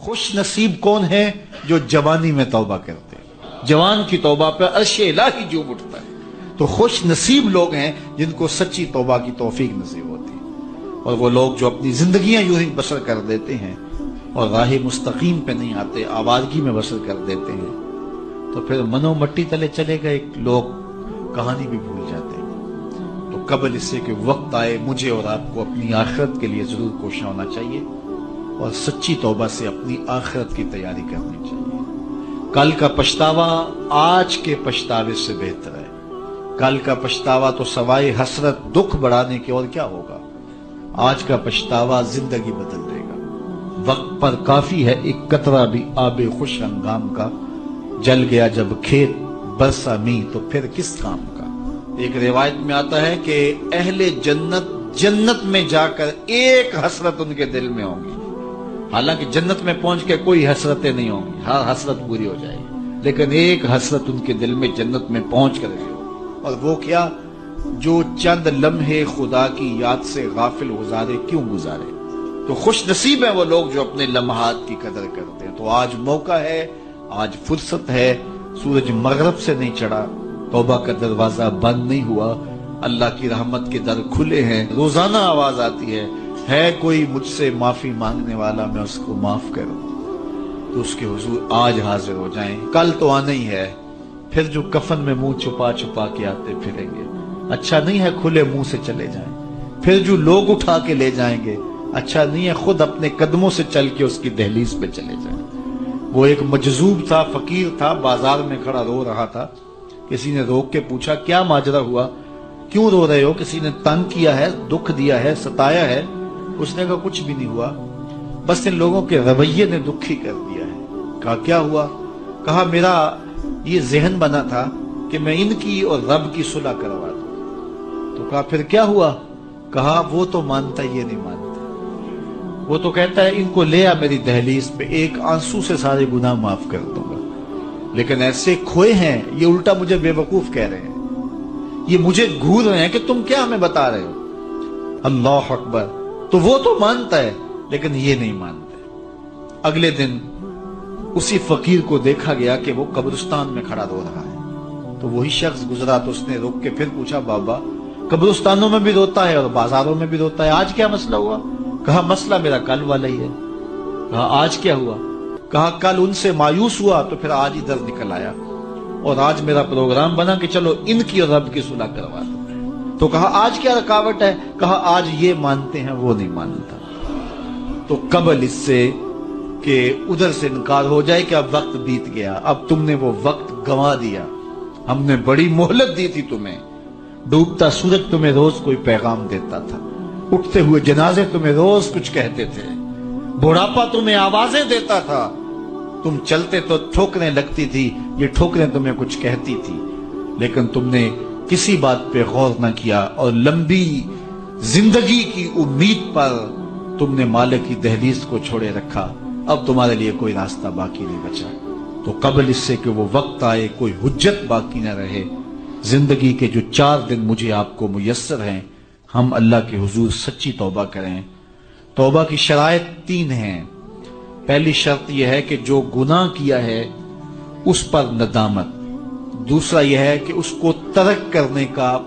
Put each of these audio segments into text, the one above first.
خوش نصیب کون ہے جو جوانی میں توبہ کرتے ہیں، جوان کی توبہ پہ عرش الہی جھوم اٹھتا ہے۔ تو خوش نصیب لوگ ہیں جن کو سچی توبہ کی توفیق نصیب ہوتی ہے، اور وہ لوگ جو اپنی زندگیاں یوں ہی بسر کر دیتے ہیں اور راہ مستقیم پہ نہیں آتے، آوارگی میں بسر کر دیتے ہیں، تو پھر منو مٹی تلے چلے گئے لوگ کہانی بھی بھول جاتے ہیں۔ تو قبل اس سے کہ وقت آئے مجھے اور آپ کو اپنی آخرت کے لیے ضرور کوشاں ہونا چاہیے اور سچی توبہ سے اپنی آخرت کی تیاری کرنی چاہیے۔ کل کا پچھتاوا آج کے پچھتاوے سے بہتر ہے۔ کل کا پچھتاوا تو سوائے حسرت دکھ بڑھانے کے اور کیا ہوگا؟ آج کا پچھتاوا زندگی بدل دے گا۔ وقت پر کافی ہے ایک قطرہ بھی آب خوش ہنگام کا، جل گیا جب کھیت برسا می تو پھر کس کام کا۔ ایک روایت میں آتا ہے کہ اہل جنت میں جا کر ایک حسرت ان کے دل میں ہوگی، حالانکہ جنت میں پہنچ کے کوئی حسرتیں نہیں ہوں گی، ہر حسرت پوری ہو جائے گی، لیکن ایک حسرت ان کے دل میں جنت میں پہنچ کر گئی ہو، اور وہ کیا؟ جو چند لمحے خدا کی یاد سے غافل گزارے کیوں گزارے۔ تو خوش نصیب ہیں وہ لوگ جو اپنے لمحات کی قدر کرتے ہیں۔ تو آج موقع ہے، آج فرصت ہے، سورج مغرب سے نہیں چڑھا، توبہ کا دروازہ بند نہیں ہوا، اللہ کی رحمت کے در کھلے ہیں، روزانہ آواز آتی ہے کوئی مجھ سے معافی مانگنے والا میں اس کو معاف کروں، تو اس کے حضور آج حاضر ہو جائیں۔ کل تو آنا ہی ہے، پھر جو کفن میں منہ چھپا چھپا کے آتے پھریں گے، اچھا نہیں ہے کھلے منہ سے چلے جائیں۔ پھر جو لوگ اٹھا کے لے جائیں گے، اچھا نہیں ہے خود اپنے قدموں سے چل کے اس کی دہلیز پہ چلے جائیں۔ وہ ایک مجذوب تھا، فقیر تھا، بازار میں کھڑا رو رہا تھا، کسی نے روک کے پوچھا کیا ماجرا ہوا، کیوں رو رہے ہو، کسی نے تنگ کیا ہے، دکھ دیا ہے، ستایا ہے؟ اس نے کہا کچھ بھی نہیں ہوا، بس ان لوگوں کے رویے نے دکھی کر دیا ہے۔ کہا کیا ہوا؟ کہا میرا یہ ذہن بنا تھا کہ میں ان کی اور رب کی صلح کروا دوں۔ تو کہا پھر کیا ہوا؟ کہا وہ تو مانتا یہ نہیں مانتا، وہ تو کہتا ہے ان کو لے آ میری دہلیز پہ، ایک آنسو سے سارے گناہ معاف کر دوں گا، لیکن ایسے کھوئے ہیں یہ الٹا مجھے بے وقوف کہہ رہے ہیں، یہ مجھے گھور رہے ہیں کہ تم کیا ہمیں بتا رہے ہو۔ اللہ اکبر۔ تو وہ تو مانتا ہے لیکن یہ نہیں مانتے۔ اگلے دن اسی فقیر کو دیکھا گیا کہ وہ قبرستان میں کھڑا رو رہا ہے، تو وہی شخص گزرا تو اس نے رک کے پھر پوچھا بابا قبرستانوں میں بھی روتا ہے اور بازاروں میں بھی روتا ہے، آج کیا مسئلہ ہوا؟ کہا مسئلہ میرا کل والا ہی ہے۔ کہا آج کیا ہوا؟ کہا کل ان سے مایوس ہوا تو پھر آج ادھر نکل آیا، اور آج میرا پروگرام بنا کہ چلو ان کی اور رب کی صلح کروا دو۔ تو کہا آج کیا رکاوٹ ہے؟ کہا آج یہ مانتے ہیں وہ نہیں مانتا۔ تو قبل اس سے کہ ادھر سے انکار ہو جائے کہ اب وقت بیت گیا، اب تم نے وہ وقت گنوا دیا، ہم نے بڑی مہلت دی تھی تمہیں، ڈوبتا سورج تمہیں روز کوئی پیغام دیتا تھا، اٹھتے ہوئے جنازے تمہیں روز کچھ کہتے تھے، بڑھاپا تمہیں آوازیں دیتا تھا، تم چلتے تو ٹھوکریں لگتی تھی، یہ ٹھوکریں تمہیں کچھ کہتی تھی، لیکن تم نے کسی بات پہ غور نہ کیا، اور لمبی زندگی کی امید پر تم نے مالک کی دہلیز کو چھوڑے رکھا، اب تمہارے لیے کوئی راستہ باقی نہیں بچا۔ تو قبل اس سے کہ وہ وقت آئے کوئی حجت باقی نہ رہے، زندگی کے جو 4 دن مجھے آپ کو میسر ہیں، ہم اللہ کے حضور سچی توبہ کریں۔ توبہ کی شرائط 3 ہیں۔ پہلی شرط یہ ہے کہ جو گناہ کیا ہے اس پر ندامت، دوسرا یہ ہے کہ اس کو ترک کرنے کا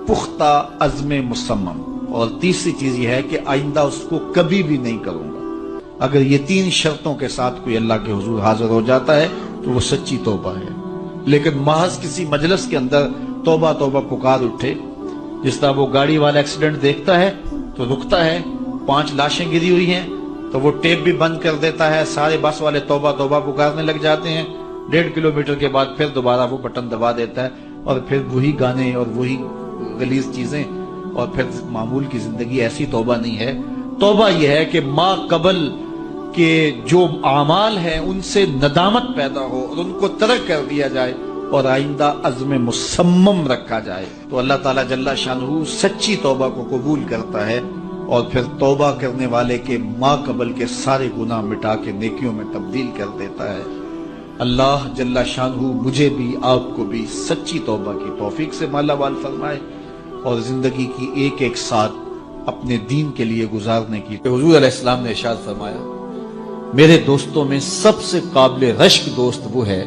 پختہ عزم مصمم، اور تیسری چیز یہ ہے کہ آئندہ اس کو کبھی بھی نہیں کروں گا۔ اگر یہ 3 شرطوں کے ساتھ کوئی اللہ کے حضور حاضر ہو جاتا ہے تو وہ سچی توبہ ہے۔ لیکن محض کسی مجلس کے اندر توبہ توبہ پکار اٹھے، جس طرح وہ گاڑی والا ایکسیڈنٹ دیکھتا ہے تو رکتا ہے، 5 لاشیں گری ہوئی ہیں تو وہ ٹیپ بھی بند کر دیتا ہے، سارے بس والے توبہ توبہ پکارنے لگ جاتے ہیں، 1.5 کلومیٹر کے بعد پھر دوبارہ وہ بٹن دبا دیتا ہے، اور پھر وہی گانے اور وہی غلیظ چیزیں، اور پھر معمول کی زندگی۔ ایسی توبہ نہیں ہے۔ توبہ یہ ہے کہ ما قبل کہ جو اعمال ہیں ان سے ندامت پیدا ہو اور ان کو ترک کر دیا جائے، اور آئندہ عزم مصمم رکھا جائے، تو اللہ تعالیٰ جل شانہ سچی توبہ کو قبول کرتا ہے، اور پھر توبہ کرنے والے کے ما قبل کے سارے گناہ مٹا کے نیکیوں میں تبدیل کر دیتا ہے۔ اللہ جل شانہ مجھے بھی آپ کو بھی سچی توبہ کی توفیق سے مالا مال فرمائے، اور زندگی کی ایک ایک ساتھ اپنے دین کے لیے گزارنے کی۔ حضور علیہ السلام نے ارشاد فرمایا میرے دوستوں میں سب سے قابل رشک دوست وہ ہے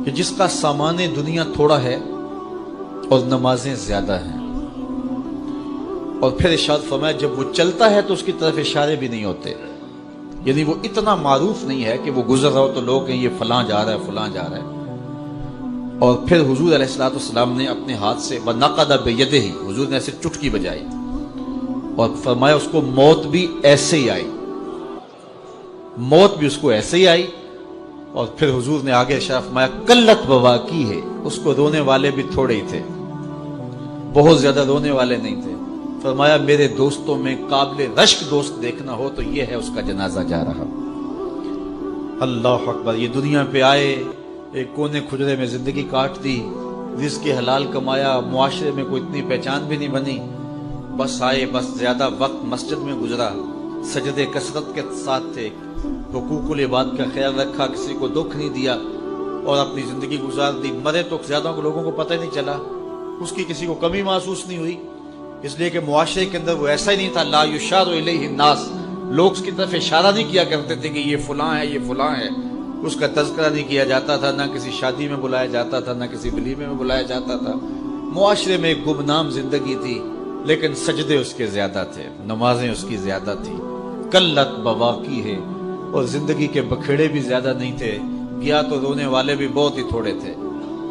کہ جس کا سامان دنیا تھوڑا ہے اور نمازیں زیادہ ہیں، اور پھر ارشاد فرمایا جب وہ چلتا ہے تو اس کی طرف اشارے بھی نہیں ہوتے، یعنی وہ اتنا معروف نہیں ہے کہ وہ گزر رہا ہو تو لوگ کہیں یہ فلاں جا رہا ہے فلاں جا رہا ہے۔ اور پھر حضور علیہ السلام نے اپنے ہاتھ سے وَنَقَدَ بِيَدِهِ، حضور نے ایسے چٹکی بجائی اور فرمایا اس کو موت بھی ایسے ہی آئی، موت بھی اس کو ایسے ہی آئی۔ اور پھر حضور نے آگے ارشاد فرمایا قلت بواکی ہے، اس کو رونے والے بھی تھوڑے ہی تھے، بہت زیادہ رونے والے نہیں تھے۔ فرمایا میرے دوستوں میں قابل رشک دوست دیکھنا ہو تو یہ ہے اس کا جنازہ جا رہا۔ اللہ اکبر، یہ دنیا پہ آئے، ایک کونے کھجرے میں زندگی کاٹ دی، رزق حلال کمایا، معاشرے میں کوئی اتنی پہچان بھی نہیں بنی، بس آئے، بس زیادہ وقت مسجد میں گزرا، سجدے کثرت کے ساتھ تھے، حقوق العباد کا خیال رکھا، کسی کو دکھ نہیں دیا اور اپنی زندگی گزار دی۔ مرے تو زیادہ لوگوں کو پتہ ہی نہیں چلا، اس کی کسی کو کمی محسوس نہیں ہوئی، اس لیے کہ معاشرے کے اندر وہ ایسا ہی نہیں تھا۔ لا یشار الیہ الناس، لوگ اس کی طرف اشارہ نہیں کیا کرتے تھے کہ یہ فلاں ہے یہ فلاں ہے، اس کا تذکرہ نہیں کیا جاتا تھا، نہ کسی شادی میں بلایا جاتا تھا، نہ کسی ولیمے میں بلایا جاتا تھا۔ معاشرے میں ایک گمنام زندگی تھی، لیکن سجدے اس کے زیادہ تھے، نمازیں اس کی زیادہ تھی، قلت بواکی ہے، اور زندگی کے بکھیڑے بھی زیادہ نہیں تھے، گیا تو رونے والے بھی بہت ہی تھوڑے تھے۔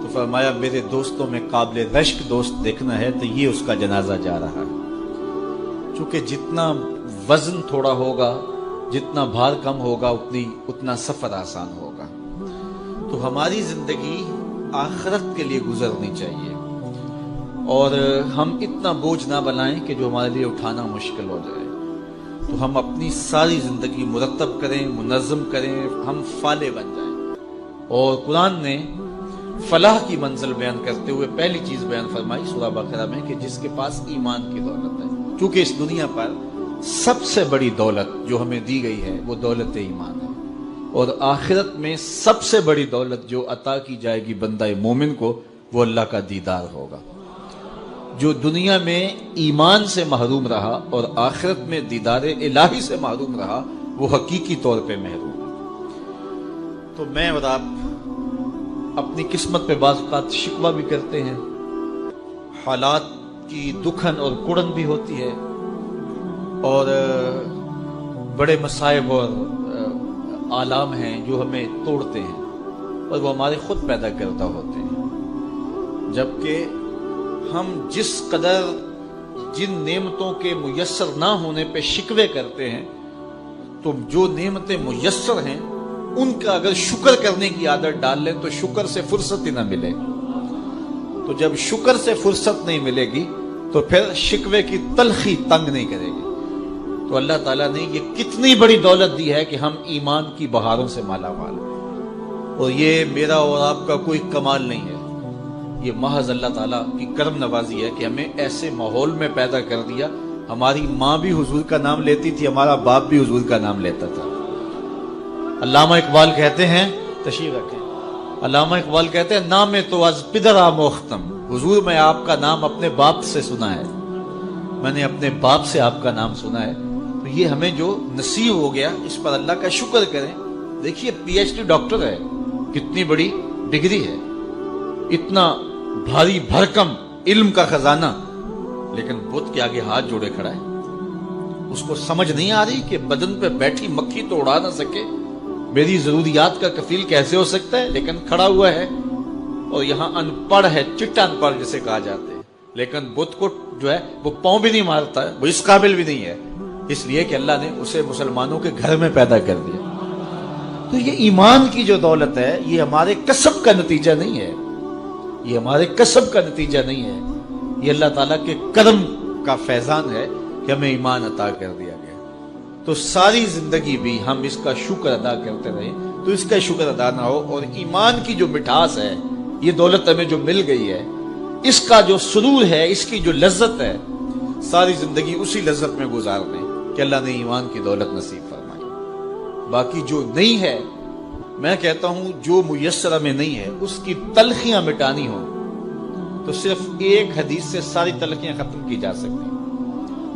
تو فرمایا میرے دوستوں میں قابل رشک دوست دیکھنا ہے تو یہ اس کا جنازہ جا رہا ہے۔ چونکہ جتنا وزن تھوڑا ہوگا، جتنا بھار کم ہوگا، اتنا سفر آسان ہوگا۔ تو ہماری زندگی آخرت کے لیے گزرنی چاہیے، اور ہم اتنا بوجھ نہ بنائیں کہ جو ہمارے لیے اٹھانا مشکل ہو جائے۔ تو ہم اپنی ساری زندگی مرتب کریں، منظم کریں، ہم فالح بن جائیں۔ اور قرآن نے فلاح کی منزل بیان کرتے ہوئے پہلی چیز بیان فرمائی سورہ بقرہ میں کہ جس کے پاس ایمان کی دولت ہے، کیونکہ اس دنیا پر سب سے بڑی دولت جو ہمیں دی گئی ہے وہ دولت ایمان ہے، اور آخرت میں سب سے بڑی دولت جو عطا کی جائے گی بندہ مومن کو وہ اللہ کا دیدار ہوگا۔ جو دنیا میں ایمان سے محروم رہا اور آخرت میں دیدار الہی سے محروم رہا وہ حقیقی طور پہ محروم ہے۔ تو میں اور آپ اپنی قسمت پہ بعض اوقات شکوہ بھی کرتے ہیں، حالات کی دکھن اور کڑن بھی ہوتی ہے، اور بڑے مصائب اور آلام ہیں جو ہمیں توڑتے ہیں اور وہ ہمارے خود پیدا کردہ ہوتے ہیں۔ جبکہ ہم جس قدر جن نعمتوں کے میسر نہ ہونے پہ شکوے کرتے ہیں، تو جو نعمتیں میسر ہیں ان کا اگر شکر کرنے کی عادت ڈال لیں تو شکر سے فرصت ہی نہ ملے۔ تو جب شکر سے فرصت نہیں ملے گی تو پھر شکوے کی تلخی تنگ نہیں کرے گی۔ تو اللہ تعالیٰ نے یہ کتنی بڑی دولت دی ہے کہ ہم ایمان کی بہاروں سے مالا مال ہیں، اور یہ میرا اور آپ کا کوئی کمال نہیں ہے، یہ محض اللہ تعالیٰ کی کرم نوازی ہے کہ ہمیں ایسے ماحول میں پیدا کر دیا۔ ہماری ماں بھی حضور کا نام لیتی تھی، ہمارا باپ بھی حضور کا نام لیتا تھا۔ علامہ اقبال کہتے ہیں، تشریف رکھیں، علامہ اقبال کہتے ہیں نام تو از پدرا مختم، حضور میں آپ کا نام اپنے باپ سے سنا ہے، میں نے اپنے باپ سے آپ کا نام سنا ہے۔ تو یہ ہمیں جو نصیب ہو گیا اس پر اللہ کا شکر کریں۔ دیکھیے پی ایچ ڈی ڈاکٹر ہے، کتنی بڑی ڈگری ہے، اتنا بھاری بھرکم علم کا خزانہ، لیکن بت کے آگے ہاتھ جوڑے کھڑا ہے۔ اس کو سمجھ نہیں آ رہی کہ بدن پہ بیٹھی مکھی تو اڑا نہ سکے، میری ضروریات کا کفیل کیسے ہو سکتا ہے، لیکن کھڑا ہوا ہے۔ اور یہاں ان پڑھ ہے، چٹا ان پڑھ جسے کہا جاتے ہیں، لیکن بت کو جو ہے وہ پاؤں بھی نہیں مارتا ہے، وہ اس قابل بھی نہیں ہے، اس لیے کہ اللہ نے اسے مسلمانوں کے گھر میں پیدا کر دیا۔ تو یہ ایمان کی جو دولت ہے یہ ہمارے کسب کا نتیجہ نہیں ہے، یہ ہمارے کسب کا نتیجہ نہیں ہے، یہ اللہ تعالیٰ کے کرم کا فیضان ہے کہ ہمیں ایمان عطا کر دیا گیا۔ تو ساری زندگی بھی ہم اس کا شکر ادا کرتے رہیں تو اس کا شکر ادا نہ ہو، اور ایمان کی جو مٹھاس ہے، یہ دولت ہمیں جو مل گئی ہے، اس کا جو سرور ہے، اس کی جو لذت ہے، ساری زندگی اسی لذت میں گزار دیں کہ اللہ نے ایمان کی دولت نصیب فرمائی۔ باقی جو نہیں ہے، میں کہتا ہوں جو میسر میں نہیں ہے اس کی تلخیاں مٹانی ہوں تو صرف ایک حدیث سے ساری تلخیاں ختم کی جا سکتی ہیں۔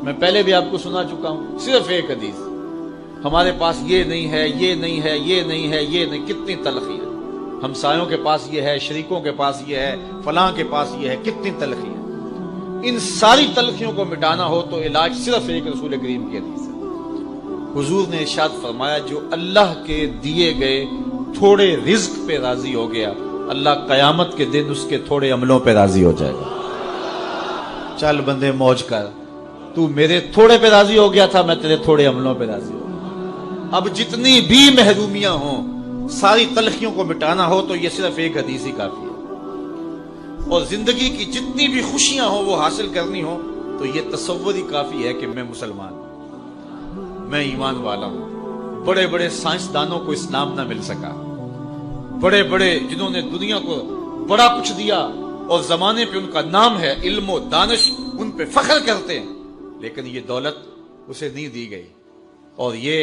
میں پہلے بھی آپ کو سنا چکا ہوں، صرف ایک حدیث، ہمارے پاس یہ نہیں ہے، یہ نہیں ہے، یہ نہیں ہے، یہ نہیں، کتنی تلخی ہے، ہمسایوں کے پاس یہ ہے، شریکوں کے پاس یہ ہے، فلاں کے پاس یہ ہے، کتنی تلخی ہے۔ ان ساری تلخیوں کو مٹانا ہو تو علاج صرف ایک رسول کریم کی حدیث ہے۔ حضور نے ارشاد فرمایا جو اللہ کے دیے گئے تھوڑے رزق پہ راضی ہو گیا، اللہ قیامت کے دن اس کے تھوڑے عملوں پہ راضی ہو جائے گا۔ چل بندے موج کر، تو میرے تھوڑے پہ راضی ہو گیا تھا، میں تیرے تھوڑے عملوں پہ راضی ہو گیا۔ اب جتنی بھی محرومیاں ہوں، ساری تلخیوں کو مٹانا ہو تو یہ صرف ایک حدیث ہی کافی ہے، اور زندگی کی جتنی بھی خوشیاں ہوں وہ حاصل کرنی ہو تو یہ تصور ہی کافی ہے کہ میں مسلمان ہوں، میں ایمان والا ہوں۔ بڑے بڑے سائنسدانوں کو اسلام نہ مل سکا، بڑے بڑے جنہوں نے دنیا کو بڑا کچھ دیا اور زمانے پہ ان کا نام ہے، علم و دانش، ان پہ فخر کرتے ہیں، لیکن یہ دولت اسے نہیں دی گئی، اور یہ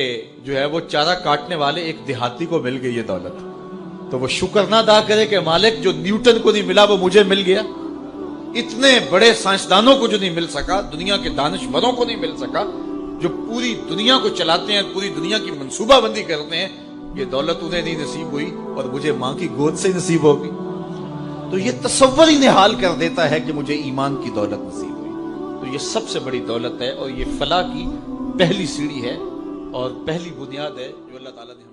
جو ہے وہ چارہ کاٹنے والے ایک دیہاتی کو مل گئی یہ دولت، تو وہ شکر نہ ادا کرے کہ مالک جو نیوٹن کو نہیں ملا وہ مجھے مل گیا۔ اتنے بڑے سائنسدانوں کو جو نہیں مل سکا، دنیا کے دانشوروں کو نہیں مل سکا، جو پوری دنیا کو چلاتے ہیں، پوری دنیا کی منصوبہ بندی کرتے ہیں، یہ دولت انہیں نہیں نصیب ہوئی اور مجھے ماں کی گود سے نصیب ہوگی۔ تو یہ تصور ہی نحال کر دیتا ہے کہ مجھے ایمان کی دولت نصیب ہوئی۔ تو یہ سب سے بڑی دولت ہے، اور یہ فلاح کی پہلی سیڑھی ہے اور پہلی بنیاد ہے جو اللہ تعالیٰ نے